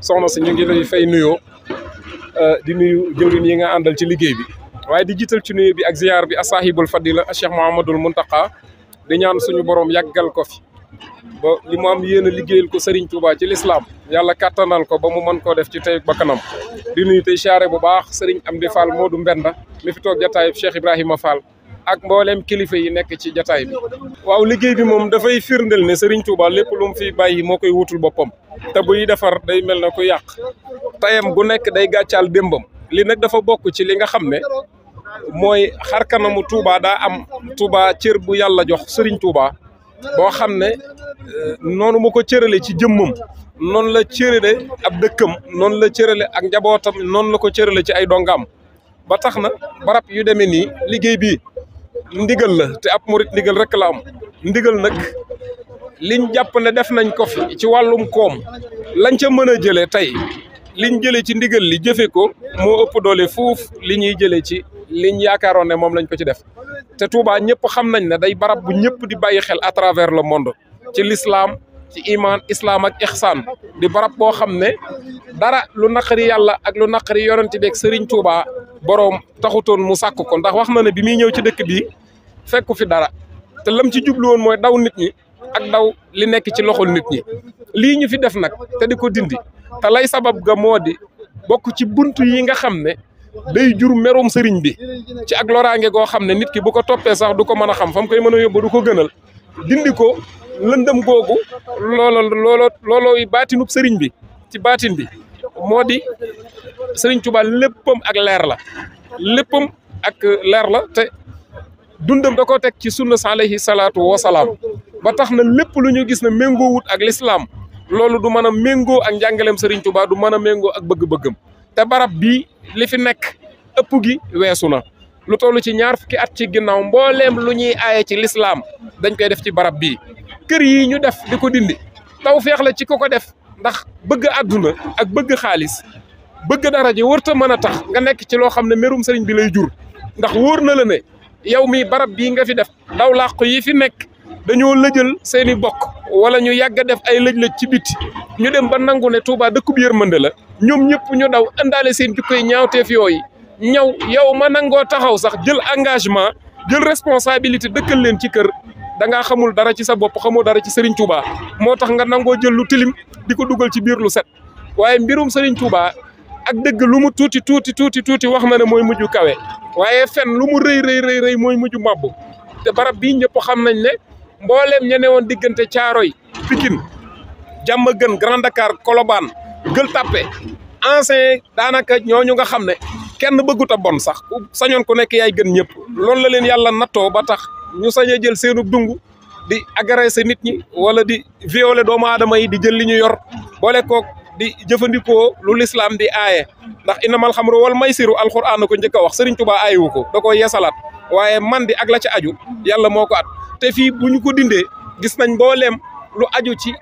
soxna si ñu ngi lay fay nuyoo di nuyu jëwriñ yi nga àndal ci liggéey bi waaye di jiital ci nuyu bi ak ziar bi asahibul fadila Cheikh Mouhamadoul Mountakha di ñaan suñu borom yàggal ko fi ba li mu am yéen a liggéeyal ko Serigne Touba ci l'islam yàlla kattanal ko ba mu mën koo def ci tey ba kanam di nuyu tey siyaare bu baax Serigne Amdi Fall Modou Mbenda mi fi toog jataay Cheikh Ibrahima Fall ak mboolem kilifa yi nekk ci jataay bi. waaw liggéey bi moom dafay firndeel ne Serigne Touba lépp lu mu fi bàyyi moo koy wutul boppam te buy defar day mel na ku yàq tayam gu nekk day gàccaal démbam li nag dafa bokk ci li nga xam ne mooy xarkanamu Touba daa am Touba cër bu yàlla jox Serigne Touba boo xam ne noonu mu ko cërale ci jëmmam noonu la cërale ab dëkkam noonu la cërale ak njabootam noonu la ko cërale ci ay dongaam ba tax na barab yu demee nii liggéey bi ndigal la te ab murit ndigal rek la am ndigal nag liñ jàpp ne def nañ ko fi ci wàllum koom lañ ca mën a jëlee tey liñ jëlee ci ndigal li jëfe ko moo ëpp doole fuuf li ñuy jëlee ci liñ yaakaaroon ne moom lañ ko ci def te Touba ñëpp xam nañ ne day barab bu ñëpp di bàyyi xel à travers le monde ci l'islam ci iman islam ak ihsan di barab boo xam ne dara lu naqari yàlla ak lu naqari yonent bi ak Serigne Touba boroom taxutoon mu sàkk ko ndax wax na ne bi muy ñëw ci dëkk bi fekku fi dara te lam ci jublu woon mooy daw nit ñi ak daw li nekk ci loxol nit ñi lii ñu fi def nag te di ko dindi te lay sabab ga moo di bokk ci buntu yi nga xam ne day jur merum sëriñ bi ci ak loraange goo xam ne nit ki bu ko toppee sax du ko mën a xam fa mu koy mën a yóbbu du ko gënal dindi ko lëndëm googu loolooy baatinub sëriñ bi ci baatin bi moo di sëriñ Touba léppam ak leer la léppam ak leer la te dundam da ko teg ci sunna alayhi salaatu wasalaam ba tax na lépp lu ñu gis ne méngoo wut ak l'islam loolu du mën a méngoo ak njàngaleem sëriñ Touba du mën a méngoo ak bëgg-bëggam te barab bii li fi nekk ëpp gi weesu na lu toll ci 2 fukki at ci ginnaaw mbooleem lu ñuy aaye ci l'islam dañ koy def ci barab bii kër yi ñu def di ko dindi tawfeex la ci ko def ndax bëgg àdduna ak bëgg xaalis bëgg daraja wërta mën a tax nga nekk ci loo xam ne merum sëriñ bi lay jur ndax wóor na la ne yow mii barab bii nga fi def daw làqu yi fi nekk dañoo lëjal seeni bokk wala ñu yàgg a def ay lëj-lëj ci biti ñu dem ba nangu ne Touba dëkkub yërmande la ñoom ñëpp ñu daw indaale seen jukkoy ñaawteef yooyu ñaw yow ma nangoo taxaw sax jël engagement jël responsabilité dëkkal leen ci kër da ngaa xamul dara ci sa bopp xamoo dara ci Serigne Touba moo tax nga nangoo jël lu tilim di ko dugal ci biir lu set waaye mbirum Serigne Touba ak dëgg lu mu tuuti wax na ne mooy mujj kawe waaye fen lu mu rëy mooy mujj mabbu te barab bii ñëpp xam nañ ne mbooleem ña ne woon diggante Caaroy Pikine Diamaguène Grand Dakar Colobane Gueule Tapée ancien daanaka ñooñu nga xam ne kenn bëggut a bon sax ku sañoon ku nekk yaay gën ñëpp loolu la leen yàlla nattoo ba tax ñu sañ a jël seenu dungu di agresser nit ñi wala di violer doomu aadama yi di jël li ñu yor boole koog di jëfandikoo lu l'islam di aaye ndax innamal xamru wal maysiru alxuraan ko njëkk a wax Serigne Touba aayewu ko da koo yeesalaat waaye man di ak la ci aju yàlla moo ko at te fii bu ñu ko dindee gis nañ mbooleem lu aju ci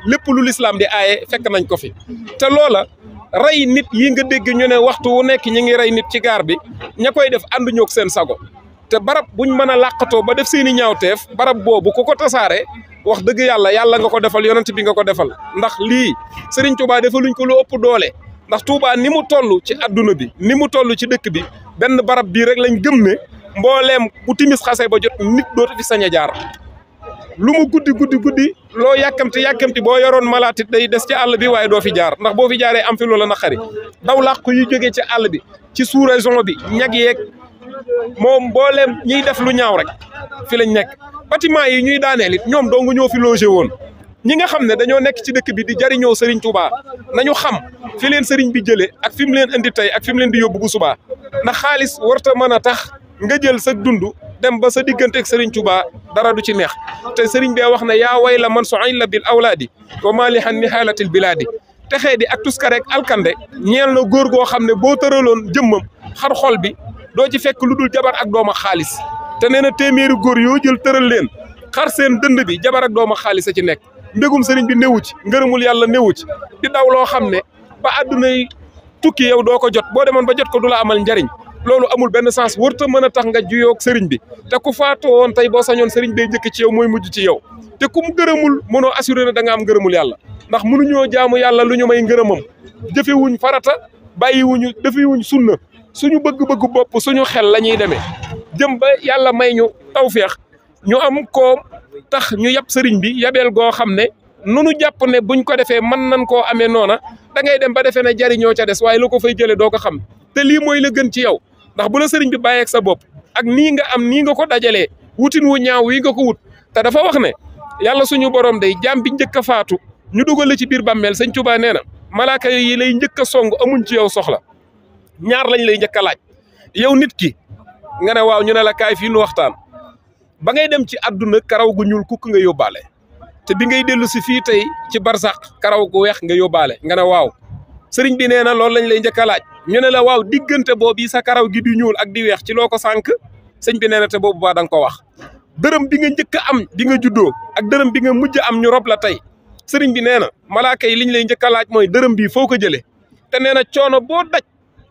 lépp lu l'islam di aaye fekk nañ ko fi te loola rey nit yi nga dégg ñu ne waxtu wu nekk ñi ngi rey nit ci gaar bi ña koy def ànduñu ak seen sago te barab buñ mën a làqatoo ba def seeni ñaawteef barab boobu ku ko tasaare wax dëgg yàlla nga ko defal yonent bi nga ko defal ndax lii Serigne Touba defaluñ ko lu ëpp doole ndax Touba ni mu toll ci adduna bi ni mu toll ci dëkk bi benn barab bii rek lañ gëm ne mbooleem bu timis xasee ba jot nit dootu fi sañ a jaar lu mu guddi loo yàkkamti boo yoroon malaatit day des ci àll bi waaye doo fi jaar ndax boo fi jaaree am fi loola naqari daw làqu yu jógee ci àll bi ci sous-région bi ñag yeeg moom mbooleem ñiy def lu ñaaw rek fi lañ nekk bâtiment yi ñuy daaneel it ñoom dong ñoo fi logé woon ñi nga xam ne dañoo nekk ci dëkk bi di jariñoo Serigne Touba nañu xam fi leen Serigne bi jëlee ak fi mu leen indi tey ak fi mu leen di yóbbu bu subaa ndax xaalis warta mën a tax nga jël sa dund dem ba sa digganteeg Serigne Touba dara du ci neex te Serigne bee wax ne yaa way la man su'ila bil awlaadi wa maalihan nihaalatil bilaadi texee di ak tuskareek alkande ñeel na góor goo xam ne boo tëraloon jëmmam xar xol bi doo ci fekk lu dul jabar ak doom ak xaalis te nee na téeméeri góor yoo jël tëral leen xar seen dënd bi jabar ak doom ak xaalis a ci nekk mbégum Serigne bi newu ci ngërëmul yàlla newu ci di daw loo xam ne ba àdduna yi tukki yow doo ko jot boo demoon ba jot ko du la amal njariñ loolu amul benn sens warta mën a tax nga juyoog sëriñ bi te ku faatoo woon tey boo sañoon sëriñ bay njëkk ci yow mooy mujj ci yow te ku mu gërëmul mënoo assuré ne da nga am ngërëmul yàlla ndax mënuñoo jaamu yàlla lu ñu may ngërëmam jëfewuñ farata bàyyiwuñu defewuñ sunna suñu bëgg-bëgg bopp suñu xel la ñuy demee jëm ba yàlla may ñu tawféex ñu am koom tax ñu yab sëriñ bi yabeel goo xam ne nunu jàpp ne buñ ko defee mën nañ koo amee noona da ngay dem ba defee ne jariñoo ca des waaye lu ko fay jëlee doo ko xam te lii mooy la gën ci yow ndax bu la sëriñ bi bàyyeeg sa bopp ak nii nga am nii nga ko dajalee wutin wu ñaaw wii nga ko wut te dafa wax ne yàlla suñu borom day jaam bi njëkk a faatu ñu dugal la ci biir bàmmeel sëñ Touba nee na malaaka yi lay njëkk a song amuñ ci yow soxla ñaar lañ lay njëkk a laaj yow nit ki nga ne waaw ñu ne la kaay fii nu waxtaan ba ngay dem ci àdduna karaw gu ñuul kukk nga yóbbaale te bi ngay dellu si fii tey ci barsàq karaw gu weex nga yóbbaale nga ne waaw sëriñ bi nee na loolu lañ lay njëkk a laaj ñu ne la waaw diggante boobu sa karaw gi di ñuul ak di weex ci loo ko sànq sëñ bi nee na te boobu ba da nga ko wax dërëm bi nga njëkk a am di nga juddoo ak dërëm bi nga mujj am ñu rob la tey sëriñ bi nee na malaaka yi liñ lay njëkk a laaj mooy dërëm bii foo ko jëlee te nee na coono boo daj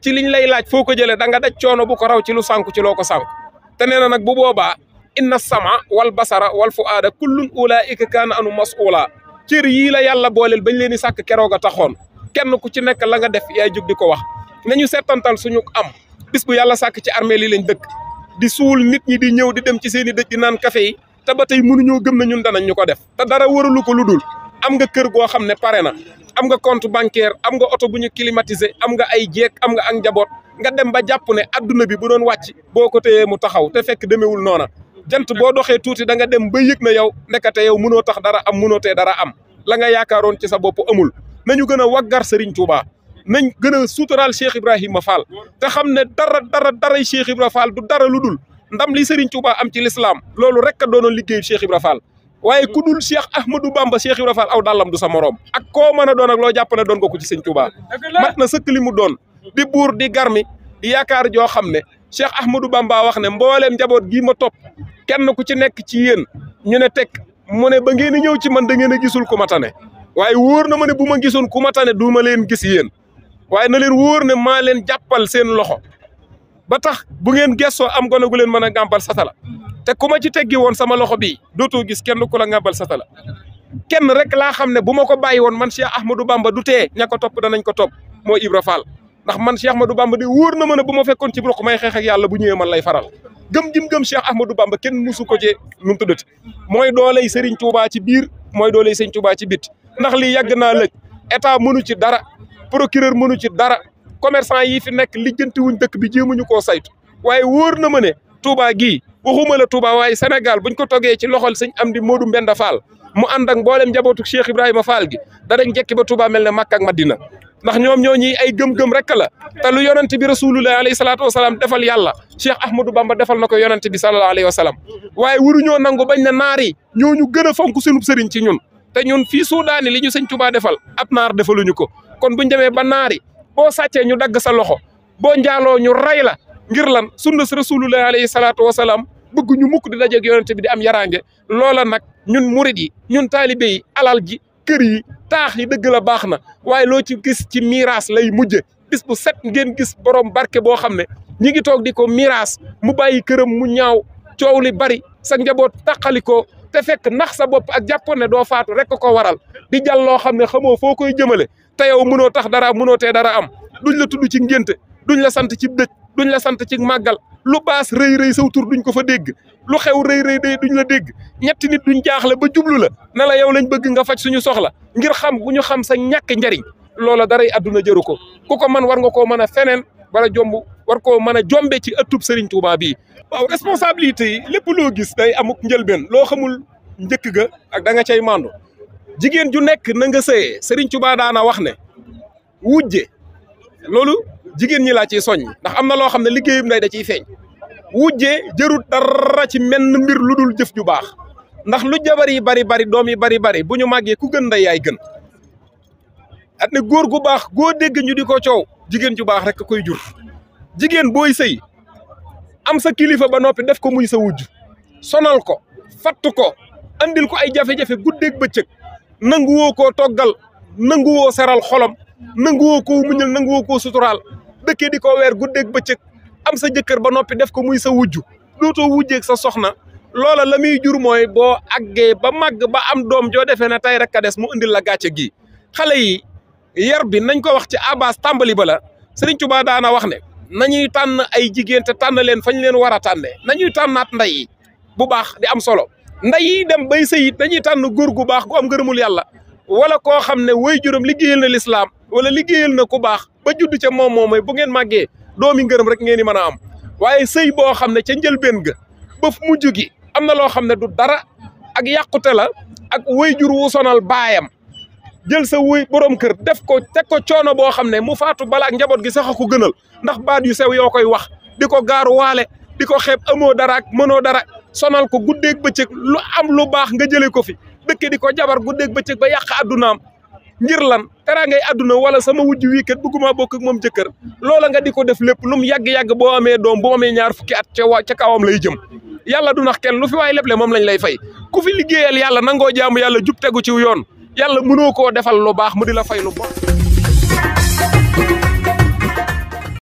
ci liñ lay laaj foo ko jëlee da nga daj coono bu ko raw ci lu sànku ci loo ko sànku te nee na nag bu boobaa inna sama wal basara wal fuaada kullun ulaika kaana anu mas'ula cër yii la yàlla booleel bañ leen di sàkk keroog a taxoon kenn ku ci nekk la nga def yaay jóg di ko wax nañu settantal suñu am bis bu yàlla sàkk ci armée li lañ dëkk di suul nit ñi di ñëw di dem ci seen i dëj di naan café yi te ba tey mënuñoo gëm na ñun danañ ñu ko def te dara waralu ko lu dul am nga kër goo xam ne pare na am nga compte bancaire am nga oto bu ñu climatisé am nga ay jeeg am nga ak njaboot nga dem ba jàpp ne adduna bi bu doon wàcc boo ko téyee mu taxaw te fekk demeewul noona jant boo doxee tuuti da nga dem ba yëg na yow nekkate yow mënoo tax dara am mënoo tee dara am la nga yaakaaroon ci sa bopp amul nañu gën a waggar Serigne Touba nañ gën a suuturaal Cheikh Ibrahima Fall te xam ne daray Cheikh Ibrahima Fall du dara lu dul ndam li Serigne Touba am ci l'islam loolu rek a doonoon liggéeyu Cheikh Ibrahima Fall waaye ku dul Cheikh Ahmadou Bamba Cheikh Ibrahima Fall aw dàllam du sa morom ak koo mën a doon ak loo jàpp ne doon nga ko ci Serigne Touba mat na sëkk li mu doon di buur di garmi di yaakaar joo xam ne Cheikh Ahmadou Bamba wax ne mbooleem njaboot gii ma topp kenn ku ci nekk ci yéen ñu ne teg mu ne ba ngeen a ñëw ci man da ngeen a gisul ku ma tane waaye wóor na ma ne bu ma gisoon ku ma tane du ma leen gis yéen waaye na leen wóor ne maa leen jàppal seen loxo ba tax bu ngeen gessoo am gone gu leen mën a ngàmpal satala te ku ma ci teggi woon sama loxo bii dootoo gis kenn ku la ngàmpal satala kenn rek laa xam ne bu ma ko bàyyi woon man Cheikh Ahmadou Bamba du tee ña ko topp danañ ko topp mooy Ibra Fall ndax man Cheikh Ahmadou Bamba de wóor na ma ne bu ma fekkoon ci broq may xeex ak yàlla bu ñëwee man lay faral gëm gim gëm Cheikh Ahmadou Bamba kenn musu ko ci nu mu tuddati mooy dooley Serigne Touba ci biir mooy dooley Serigne Touba ci bit ndax lii yàgg naa lëj état mënu ci dara procureur mënu ci dara commerçant yi fi nekk lijjanti wuñ dëkk bi jéemuñu koo saytu waaye wóor na ma ne Touba gii waxuma la Touba waaye Sénégal buñ ko toggee ci loxol sëñ Amdi Modou Mbenda Fall mu ànd ak mboolem njabootu Cheikh Ibrahima Fall gi danañ jekki ba Touba mel ne Makka ak Madina ndax ñoom ñoo ñi ay gëm-gëm rek la te lu yonent bi rasulullah alayhi salaatu wasalaam defal yàlla Cheikh Ahmadou Bamba defal na ko yonent bi sallallahu alayhi wa sallam waaye waruñoo nangu bañ na naar yi ñooñu gën a fonk sunub sëriñ ci ñun te ñun fii Soudaani li ñu sëñ Touba defal ab naar defaluñu ko kon buñ demee ba naar yi boo sàccee ñu dagg sa loxo boo njaaloo ñu ray la ngir lan sunna rasulullah alayhi salaatu wasalaam bëgg ñu mukk di dajeeg yonent bi di am yaraange loola nag ñun murid yi ñun taalibe yi alal ji kër yi taax yi dëgg la baax na waaye loo ci gis ci miiras lay mujje bis bu set ngeen gis borom barke boo xam ne ñi ngi toog di ko miiras mu bàyyi këram mu ñaaw coow li bari sa njaboot taqalikoo te fekk nax sa bopp ak jàppoon ne doo faatu rek ko waral di jàll loo xam ne xamoo foo koy jëmale te yow mënoo tax dara mënoo tee dara am duñ la tudd ci ngénte duñ la sant ci dëj duñ la sant ci màggal lu baas rëy rëy saw tur duñ ko fa dégg lu xew rëy rëy day duñ la dégg ñetti nit duñ jaaxle ba jublu la ne la yow lañ bëgg nga faj suñu soxla ngir xam bu ñu xam sa ñàkk njariñ loola daray àdduna jëru ko ku ko man war nga koo mën a feneen war koo mën a jombe ci ëttub Serigne Touba bii waaw responsabilité yi lépp loo gis day amuk njëlbeen loo xamul njëkk ga ak da nga cay mandu jigéen ju nekk na nga sëyee Serigne Touba daana wax ne wujje loolu jigéen ñi laa ciy soññ ndax am na loo xam ne liggéeyum nday da ciy feeñ wujje jërut dara ci menn mbir lu dul jëf ju baax ndax lu jabar yi bari doom yi bari bu ñu màggee ku gën nday yaay gën at ne góor gu baax goo dégg ñu di ko coow jigéen ju baax rek koy jur jigéen booy sëy am sa kilifa ba noppi def ko muy sa wujj sonal ko fatt ko andil ko ay jafe-jafe guddeeg bëccëg nanguwoo koo toggal nanguwoo seral xolam nanguwoo koo muñal nanguwoo koo suturaal dëkkee di ko weer guddeeg bëccëg am sa jëkkër ba noppi def ko muy sa wujju dootoo wujjeeg sa soxna loola la muy jur mooy boo àggee ba màgg ba am doom joo defee ne tey rek a des mu indil la gàcce gi xale yi yar bi nañ ko wax ci abbas tàmbali ba la Serigne Touba daana wax ne nañuy tànn ay jigéen te tànn leen fañ leen war a tànnee nañuy tànnaat ndey yi bu baax di am solo ndey yi dem bay sëyit dañuy tànn góor gu baax gu am ngërëmul yàlla wala koo xam ne waajuram liggéeyal na lislaam wala liggéeyal na ku baax ba judd ca moom moomay bu ngeen màggee doomi ngërëm rek ngeen di mën a am waaye sëy boo xam ne ca njëlbeen ga ba mujj gi am na loo xam ne du dara ak yàqute la ak waajur wu sonal baayam jël sa wuy borom kër def ko teg ko coono boo xam ne mu faatu balaak njaboot gi sax a ko gënal ndax baat yu sew yoo koy wax di ko gaaru waale di ko xeeb amoo dara ak mënoo dara sonal ko guddeeg bëccëg lu am lu baax nga jëlee ko fi dëkk di ko jabar guddeeg bëccëg ba yàq addunaam ngir lan teraa ngay adduna wala sama wujj wii kat bëgguma bokk ak moom jëkkër loola nga di ko def lépp lu mu yàgg-yàgg boo amee doom boo amee ñaar fukki at ca kawam lay jëm yàlla du nax kenn lu fi waay leble moom lañ lay fay ku fi liggéeyal yàlla nangoo jaamu yàlla jub tegu ci yoon yàlla mënoo koo defal lu baax mu di la fay lu bon